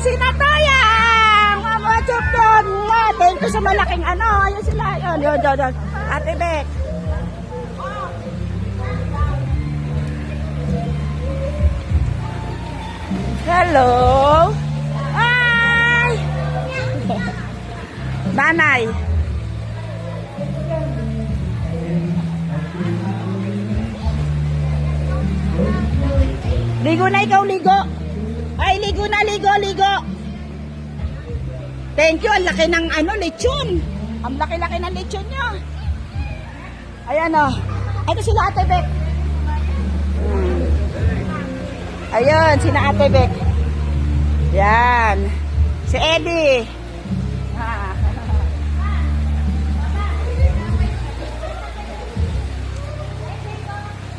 Sinatayang! Mga chupyon! Thank you sa malaking ano. Ayun sila. Yun. Ate Bek. Hello! Hi! Nanay. Ligo na ikaw, ligo. Ay, ligo na, ligo. Thank you, ang laki ng ano, lechon. Ang laki-laki ng lechon niya. Ayan o. Ito sila Ate Bek. Ayun, sina Ate Bek. Yan. Si Eddie.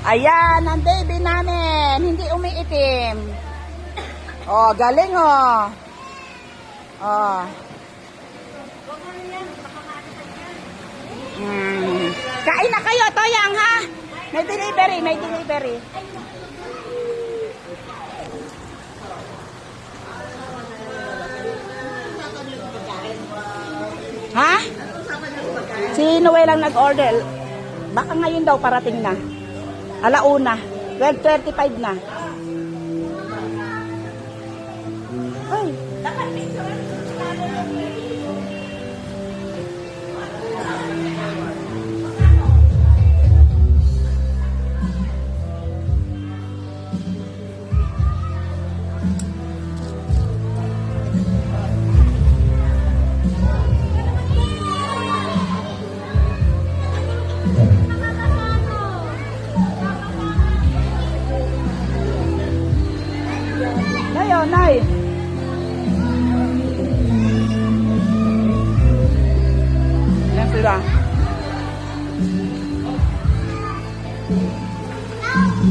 Ayan, ang baby namin. Hindi umiitim. Oh, galing oh. Oh. Kain na kayo, Toyang, ha? May delivery. Ha? Si Noel ang nag-order. Baka ngayon daw parating na. Alauna. 12:35 na. Ay. Nay. Yan sila.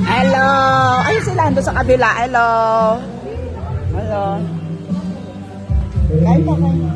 Hello. Ayun sila, ando sa kabila. Hello. Kain pa kayo.